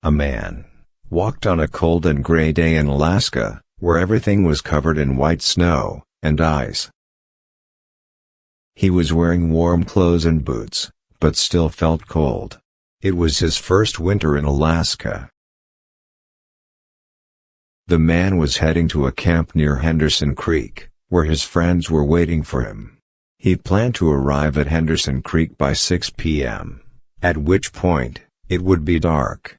A man walked on a cold and gray day in Alaska, where everything was covered in white snow and ice. He was wearing warm clothes and boots, but still felt cold. It was his first winter in Alaska. The man was heading to a camp near Henderson Creek, where his friends were waiting for him. He planned to arrive at Henderson Creek by 6 p.m., at which point it would be dark.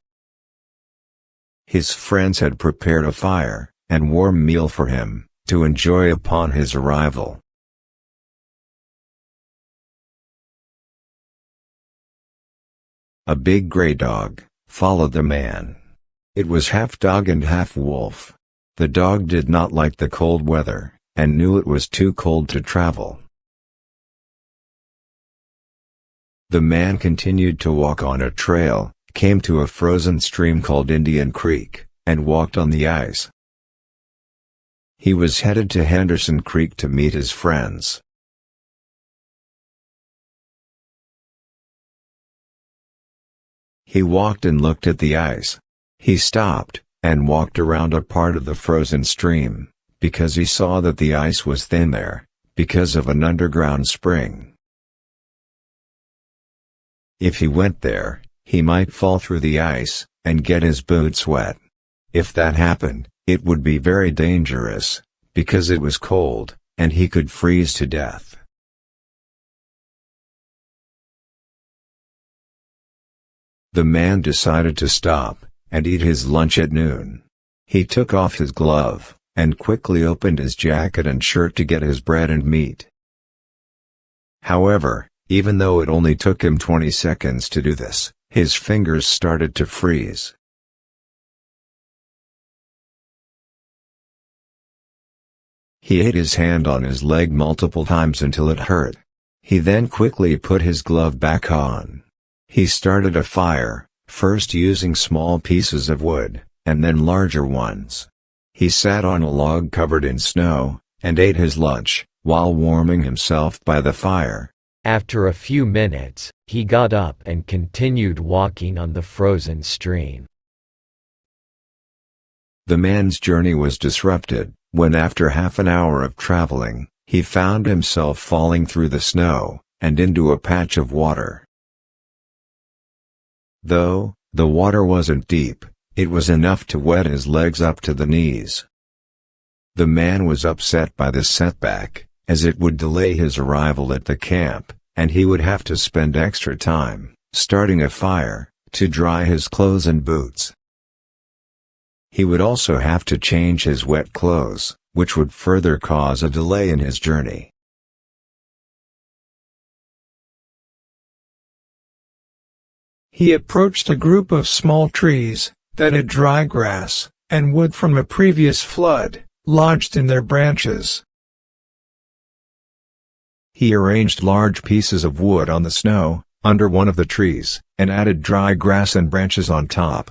His friends had prepared a fire and warm meal for him to enjoy upon his arrival. A big gray dog followed the man. It was half dog and half wolf. The dog did not like the cold weather, and knew it was too cold to travel. The man continued to walk on a trail, came to a frozen stream called Indian Creek, and walked on the ice. He was headed to Henderson Creek to meet his friends. He walked and looked at the ice. He stopped, and walked around a part of the frozen stream, because he saw that the ice was thin there, because of an underground spring. If he went there, he might fall through the ice, and get his boots wet. If that happened, it would be very dangerous, because it was cold, and he could freeze to death. The man decided to stop and eat his lunch at noon. He took off his glove, and quickly opened his jacket and shirt to get his bread and meat. However, even though it only took him 20 seconds to do this, his fingers started to freeze. He hit his hand on his leg multiple times until it hurt. He then quickly put his glove back on. He started a fire, first using small pieces of wood, and then larger ones. He sat on a log covered in snow, and ate his lunch, while warming himself by the fire. After a few minutes, he got up and continued walking on the frozen stream. The man's journey was disrupted when, after half an hour of traveling, he found himself falling through the snow and into a patch of water. Though the water wasn't deep, it was enough to wet his legs up to the knees. The man was upset by this setback, as it would delay his arrival at the camp, and he would have to spend extra time starting a fire to dry his clothes and boots. He would also have to change his wet clothes, which would further cause a delay in his journey. He approached a group of small trees that had dry grass and wood from a previous flood lodged in their branches. He arranged large pieces of wood on the snow under one of the trees, and added dry grass and branches on top.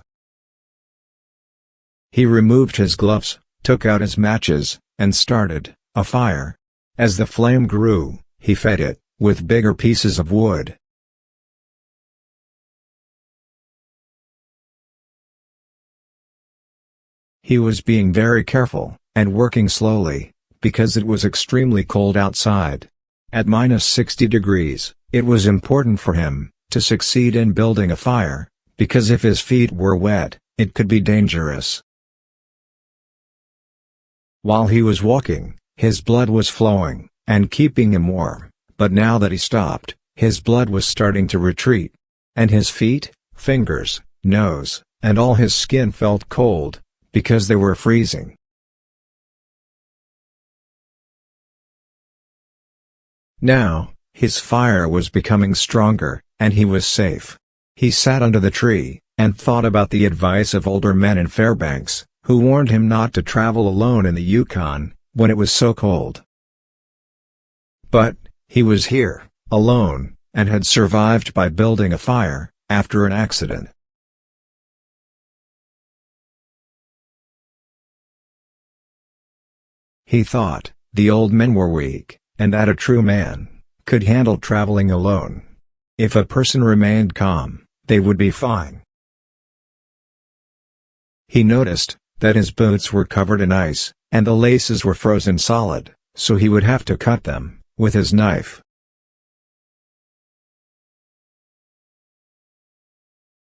He removed his gloves, took out his matches, and started a fire. As the flame grew, he fed it with bigger pieces of wood. He was being very careful, and working slowly, because it was extremely cold outside. At -60 degrees, it was important for him to succeed in building a fire, because if his feet were wet, it could be dangerous. While he was walking, his blood was flowing and keeping him warm, but now that he stopped, his blood was starting to retreat, and his feet, fingers, nose, and all his skin felt cold, because they were freezing. Now, his fire was becoming stronger, and he was safe. He sat under the tree, and thought about the advice of older men in Fairbanks, who warned him not to travel alone in the Yukon, when it was so cold. But he was here, alone, and had survived by building a fire, after an accident. He thought, the old men were weak, and that a true man could handle traveling alone. If a person remained calm, they would be fine. He noticed that his boots were covered in ice, and the laces were frozen solid, so he would have to cut them with his knife.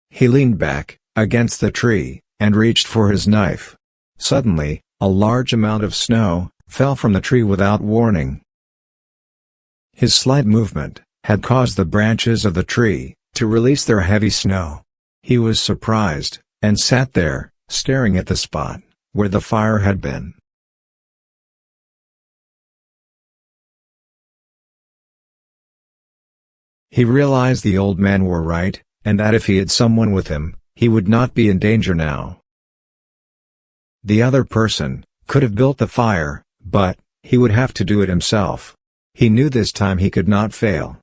He leaned back against the tree and reached for his knife. Suddenly, a large amount of snow fell from the tree without warning. His slight movement had caused the branches of the tree to release their heavy snow. He was surprised and sat there, staring at the spot where the fire had been. He realized the old men were right, and that if he had someone with him, he would not be in danger now. The other person could have built the fire, but he would have to do it himself. He knew this time he could not fail.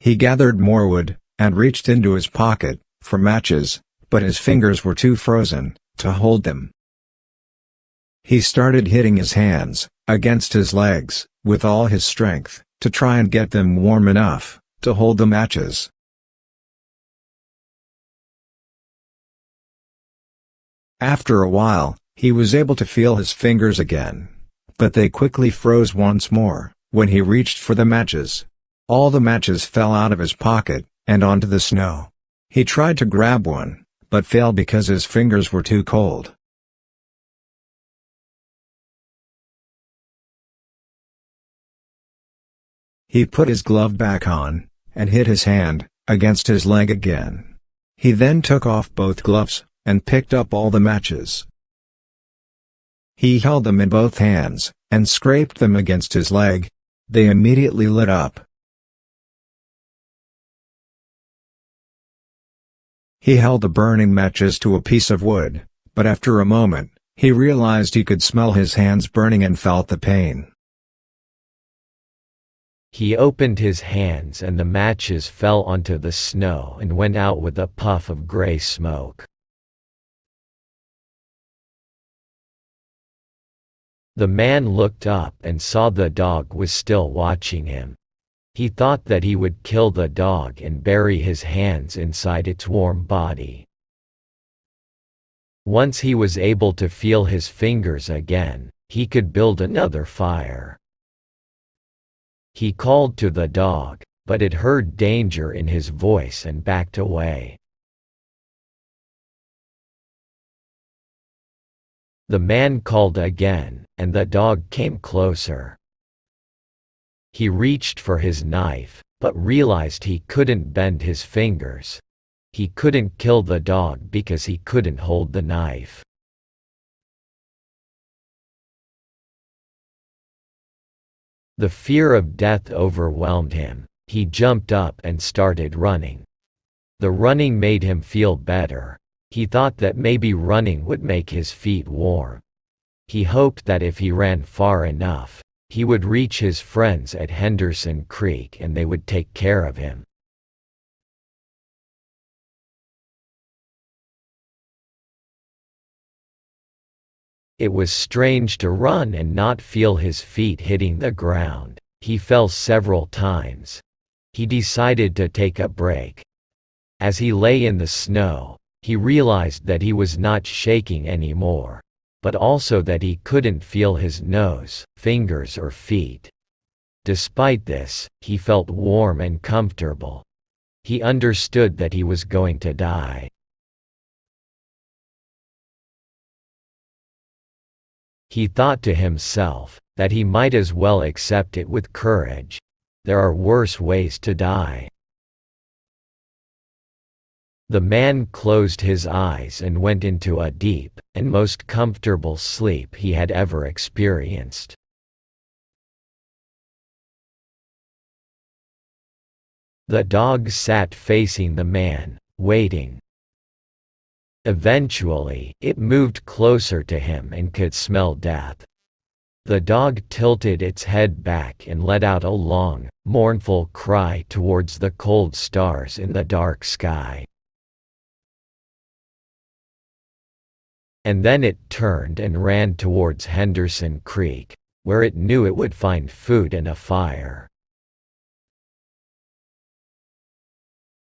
He gathered more wood, and reached into his pocket for matches, but his fingers were too frozen to hold them. He started hitting his hands against his legs with all his strength to try and get them warm enough to hold the matches. After a while, he was able to feel his fingers again, but they quickly froze once more when he reached for the matches. All the matches fell out of his pocket and onto the snow. He tried to grab one, but failed because his fingers were too cold. He put his glove back on, and hit his hand against his leg again. He then took off both gloves, and picked up all the matches. He held them in both hands, and scraped them against his leg. They immediately lit up. He held the burning matches to a piece of wood, but after a moment, he realized he could smell his hands burning and felt the pain. He opened his hands and the matches fell onto the snow and went out with a puff of gray smoke. The man looked up and saw the dog was still watching him. He thought that he would kill the dog and bury his hands inside its warm body. Once he was able to feel his fingers again, he could build another fire. He called to the dog, but it heard danger in his voice and backed away. The man called again, and the dog came closer. He reached for his knife, but realized he couldn't bend his fingers. He couldn't kill the dog because he couldn't hold the knife. The fear of death overwhelmed him. He jumped up and started running. The running made him feel better. He thought that maybe running would make his feet warm. He hoped that if he ran far enough, he would reach his friends at Henderson Creek and they would take care of him. It was strange to run and not feel his feet hitting the ground. He fell several times. He decided to take a break. As he lay in the snow, he realized that he was not shaking anymore, but also that he couldn't feel his nose, fingers or feet. Despite this, he felt warm and comfortable. He understood that he was going to die. He thought to himself that he might as well accept it with courage. There are worse ways to die. The man closed his eyes and went into a deep and most comfortable sleep he had ever experienced. The dog sat facing the man, waiting. Eventually, it moved closer to him and could smell death. The dog tilted its head back and let out a long, mournful cry towards the cold stars in the dark sky. And then it turned and ran towards Henderson Creek, where it knew it would find food and a fire.